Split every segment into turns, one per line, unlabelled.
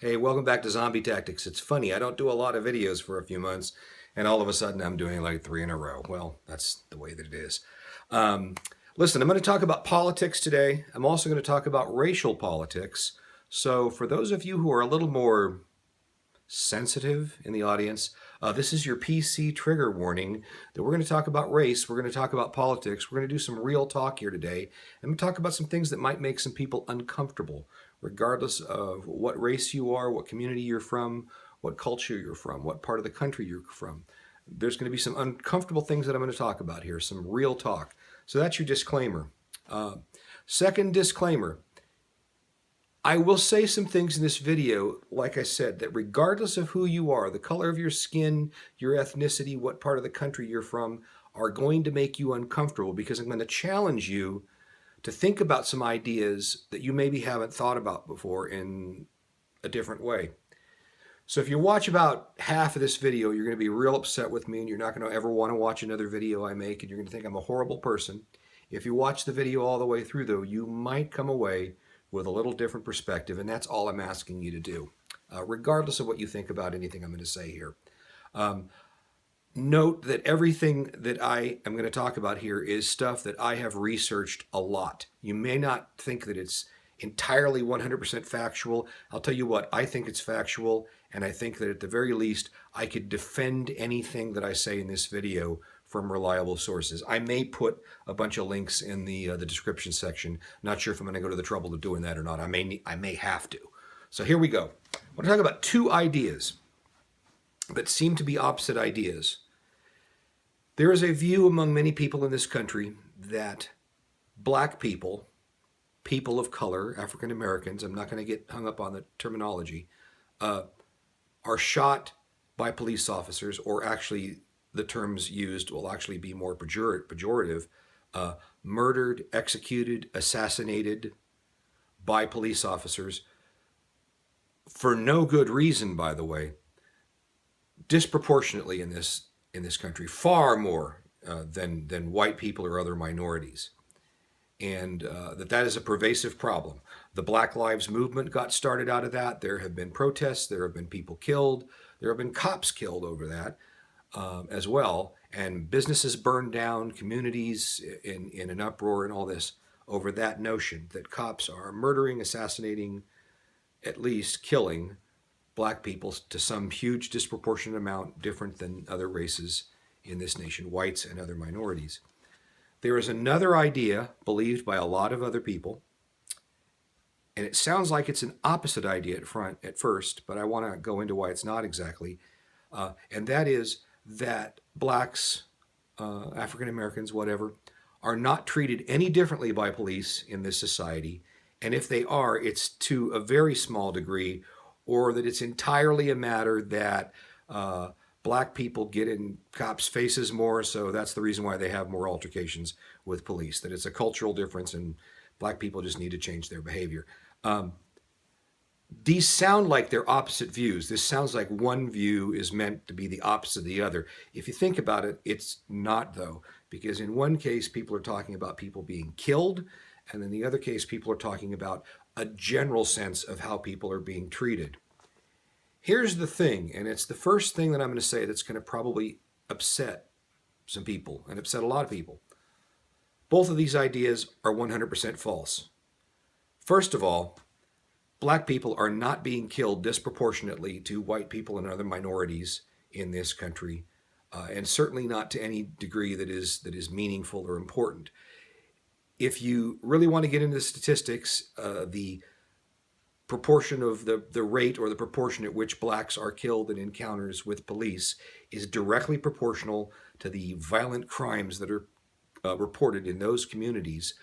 Hey, welcome back to Zombie Tactics. It's funny, I don't do a lot of videos for a few months, and all of a sudden I'm doing like 3 in a row. Well, that's the way that it is. Um, Listen, I'm going to talk about politics today. I'm also going to talk about racial politics. So, for those of you who are a little more sensitive in the audience, this is your PC trigger warning that we're going to talk about race, we're going to talk about politics, we're going to do some real talk here today, and we're going to talk about some things that might make some people uncomfortable, regardless of what race you are, what community you're from, what culture you're from, what part of the country you're from. There's going to be some uncomfortable things that I'm going to talk about here, some real talk. So that's your disclaimer. Second disclaimer, I will say some things in this video, like I said, that regardless of who you are, the color of your skin, your ethnicity, what part of the country you're from, are going to make you uncomfortable because I'm going to challenge you to think about some ideas that you maybe haven't thought about before in a different way. So if you watch about half of this video, you're going to be real upset with me and you're not going to ever want to watch another video I make and you're going to think I'm a horrible person. If you watch the video all the way through, though, you might come away with a little different perspective, and that's all I'm asking you to do, regardless of what you think about anything I'm going to say here. Note that everything that I am going to talk about here is stuff that I have researched a lot. You may not think that it's entirely 100% factual. I'll tell you what, I think it's factual, and I think that at the very least, I could defend anything that I say in this video from reliable sources. I may put a bunch of links in the description section. Not sure if I'm going to go to the trouble of doing that or not. I may have to. So here we go. I want to talk about two ideas that seem to be opposite ideas. There is a view among many people in this country that black people, people of color, African Americans, I'm not going to get hung up on the terminology, are shot by police officers, or actually the terms used will actually be more pejorative, murdered, executed, assassinated by police officers for no good reason, by the way, disproportionately in this country, far more than white people or other minorities, and that is a pervasive problem. The Black Lives Movement got started out of that. There have been protests. There have been people killed. There have been cops killed over that as well, and businesses burned down, communities in an uproar, and all this over that notion that cops are murdering, assassinating, at least killing black people to some huge disproportionate amount, different than other races in this nation, whites and other minorities. There is another idea believed by a lot of other people, and it sounds like it's an opposite idea at first, but I want to go into why it's not exactly, and that is that blacks, African Americans, whatever, are not treated any differently by police in this society, and if they are, it's to a very small degree, or that it's entirely a matter that black people get in cops' faces more, so that's the reason why they have more altercations with police, that it's a cultural difference and black people just need to change their behavior. These sound like they're opposite views. This sounds like one view is meant to be the opposite of the other. If you think about it, it's not, though, because in one case, people are talking about people being killed, and in the other case, people are talking about a general sense of how people are being treated. Here's the thing, and it's the first thing that I'm going to say that's going to probably upset some people and upset a lot of people. Both of these ideas are 100% false. First of all, black people are not being killed disproportionately to white people and other minorities in this country, and certainly not to any degree that is meaningful or important. If you really want to get into the statistics, the proportion of the rate or the proportion at which blacks are killed in encounters with police is directly proportional to the violent crimes that are reported in those communities,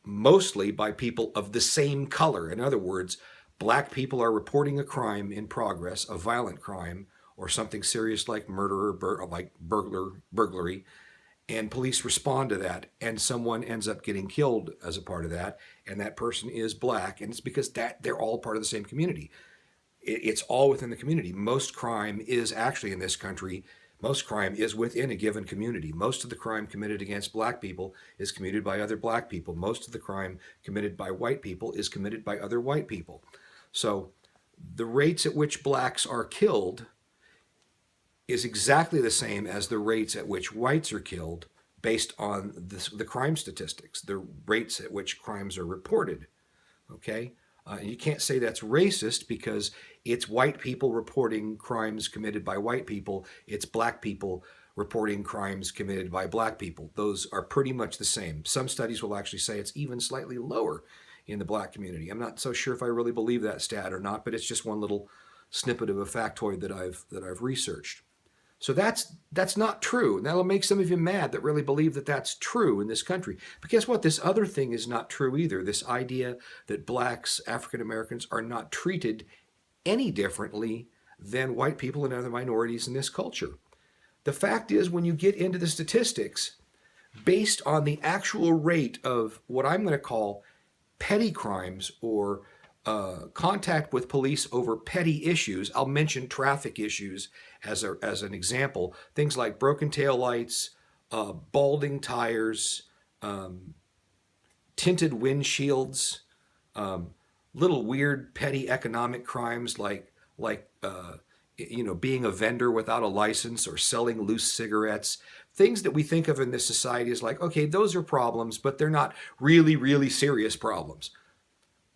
mostly by people of the same color. In other words, black people are reporting a crime in progress, a violent crime, or something serious like murder or like burglary, and police respond to that, and someone ends up getting killed as a part of that, and that person is black, and it's because that they're all part of the same community. It's all within the community. Most crime is actually in this country, most crime is within a given community. Most of the crime committed against black people is committed by other black people. Most of the crime committed by white people is committed by other white people. So the rates at which blacks are killed is exactly the same as the rates at which whites are killed based on the crime statistics, the rates at which crimes are reported. Okay? You can't say that's racist because it's white people reporting crimes committed by white people, it's black people reporting crimes committed by black people. Those are pretty much the same. Some studies will actually say it's even slightly lower in the black community. I'm not so sure if I really believe that stat or not, but it's just one little snippet of a factoid that I've researched. So that's not true. And that'll make some of you mad that really believe that that's true in this country. But guess what? This other thing is not true either. This idea that blacks, African Americans, are not treated any differently than white people and other minorities in this culture. The fact is, when you get into the statistics, based on the actual rate of what I'm going to call petty crimes or contact with police over petty issues. I'll mention traffic issues as an example. Things like broken tail lights, balding tires, tinted windshields, little weird petty economic crimes like being a vendor without a license or selling loose cigarettes. Things that we think of in this society as like, okay, those are problems, but they're not really, really serious problems.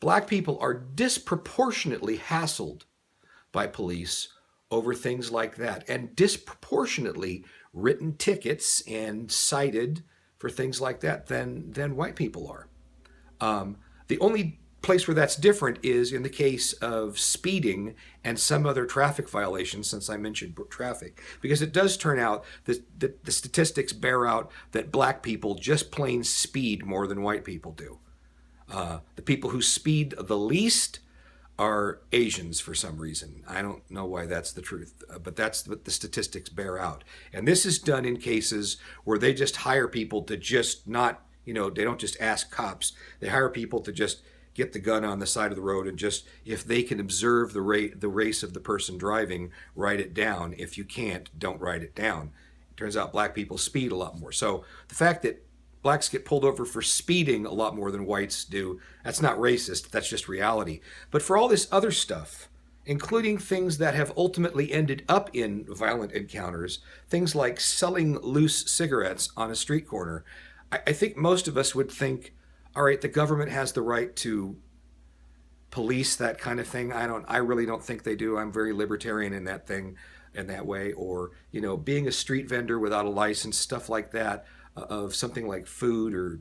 Black people are disproportionately hassled by police over things like that, and disproportionately written tickets and cited for things like that than white people are. The only place where that's different is in the case of speeding and some other traffic violations, since I mentioned traffic, because it does turn out that the statistics bear out that black people just plain speed more than white people do. The people who speed the least are Asians for some reason. I don't know why that's the truth, but that's what the statistics bear out. And this is done in cases where they just hire people to just not, they don't just ask cops. They hire people to just get the gun on the side of the road and just, if they can observe the race of the person driving, write it down. If you can't, don't write it down. It turns out black people speed a lot more. So the fact that blacks get pulled over for speeding a lot more than whites do, that's not racist, that's just reality. But for all this other stuff, including things that have ultimately ended up in violent encounters, things like selling loose cigarettes on a street corner, I think most of us would think, all right, the government has the right to police that kind of thing. I really don't think they do. I'm very libertarian in that way. Or, being a street vendor without a license, stuff like that, of something like food or,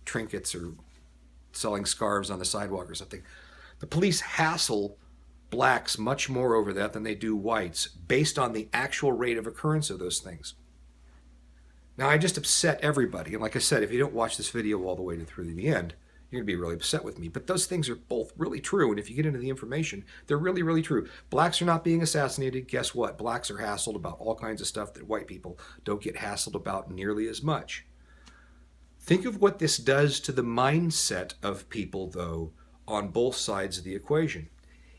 trinkets or selling scarves on the sidewalk or something. The police hassle blacks much more over that than they do whites based on the actual rate of occurrence of those things. Now, I just upset everybody. And like I said, if you don't watch this video all the way through the end, you're going to be really upset with me. But those things are both really true. And if you get into the information, they're really, really true. Blacks are not being assassinated. Guess what? Blacks are hassled about all kinds of stuff that white people don't get hassled about nearly as much. Think of what this does to the mindset of people, though, on both sides of the equation.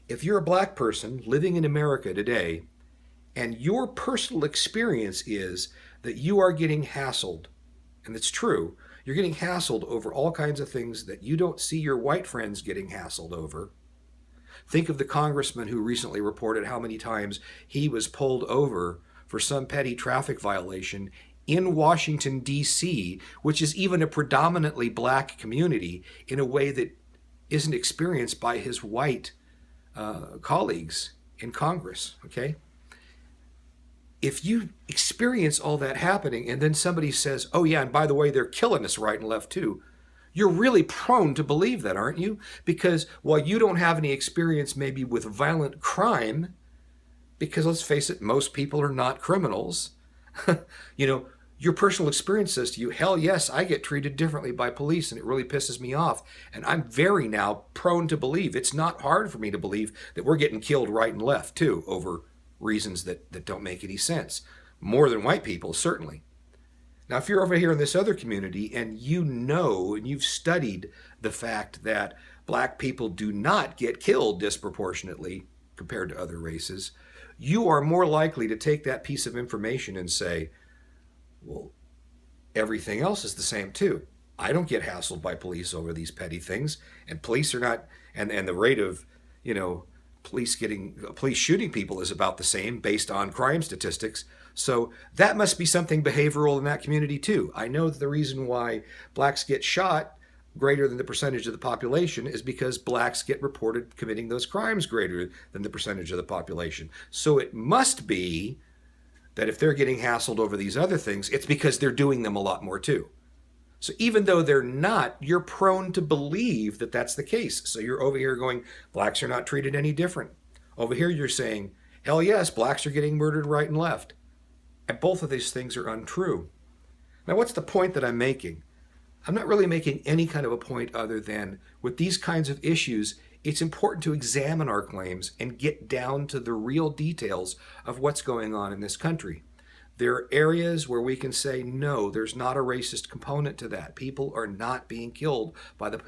If you're a black person living in America today, and your personal experience is that you are getting hassled, and it's true, you're getting hassled over all kinds of things that you don't see your white friends getting hassled over. Think of the congressman who recently reported how many times he was pulled over for some petty traffic violation in Washington, D.C., which is even a predominantly black community, in a way that isn't experienced by his white colleagues in Congress, okay? If you experience all that happening and then somebody says, oh yeah, and by the way, they're killing us right and left too, you're really prone to believe that, aren't you? Because while you don't have any experience maybe with violent crime, because let's face it, most people are not criminals, your personal experience says to you, hell yes, I get treated differently by police and it really pisses me off. And I'm very now prone to believe, it's not hard for me to believe that we're getting killed right and left too over reasons that don't make any sense. More than white people, certainly. Now, if you're over here in this other community and and you've studied the fact that black people do not get killed disproportionately compared to other races, you are more likely to take that piece of information and say, well, everything else is the same too. I don't get hassled by police over these petty things, and police are not, and the rate of you know, police shooting people is about the same based on crime statistics. So that must be something behavioral in that community too. I know that the reason why blacks get shot greater than the percentage of the population is because blacks get reported committing those crimes greater than the percentage of the population. So it must be that if they're getting hassled over these other things, it's because they're doing them a lot more too. So even though they're not, you're prone to believe that that's the case. So you're over here going, blacks are not treated any different. Over here, you're saying, hell yes, blacks are getting murdered right and left. And both of these things are untrue. Now, what's the point that I'm making? I'm not really making any kind of a point other than with these kinds of issues, it's important to examine our claims and get down to the real details of what's going on in this country. There are areas where we can say, no, there's not a racist component to that. People are not being killed by the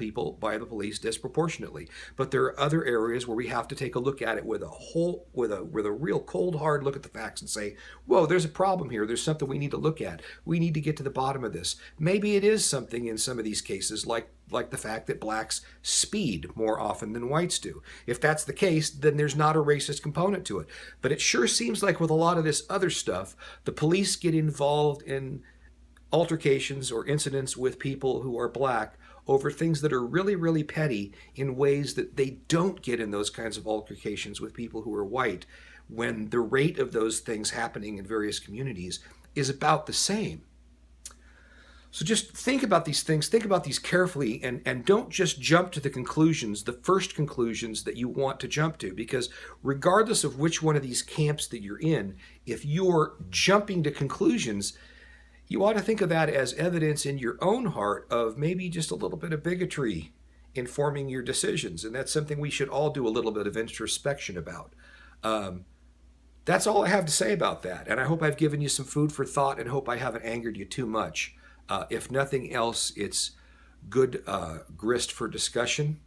police disproportionately. But there are other areas where we have to take a look at it with a real cold, hard look at the facts and say, whoa, there's a problem here. There's something we need to look at. We need to get to the bottom of this. Maybe it is something in some of these cases, like the fact that blacks speed more often than whites do. If that's the case, then there's not a racist component to it. But it sure seems like with a lot of this other stuff, the police get involved in altercations or incidents with people who are black over things that are really, really petty in ways that they don't get in those kinds of altercations with people who are white, when the rate of those things happening in various communities is about the same. So just think about these things, think about these carefully, and don't just jump to the conclusions, the first conclusions that you want to jump to, because regardless of which one of these camps that you're in, if you're jumping to conclusions, you ought to think of that as evidence in your own heart of maybe just a little bit of bigotry informing your decisions. And that's something we should all do a little bit of introspection about. That's all I have to say about that. And I hope I've given you some food for thought and hope I haven't angered you too much. If nothing else, it's good grist for discussion.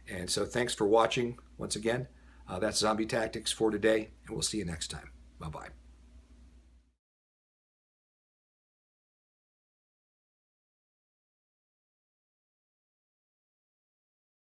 And so thanks for watching once again. That's Zombie Tactics for today, and we'll see you next time. Bye-bye.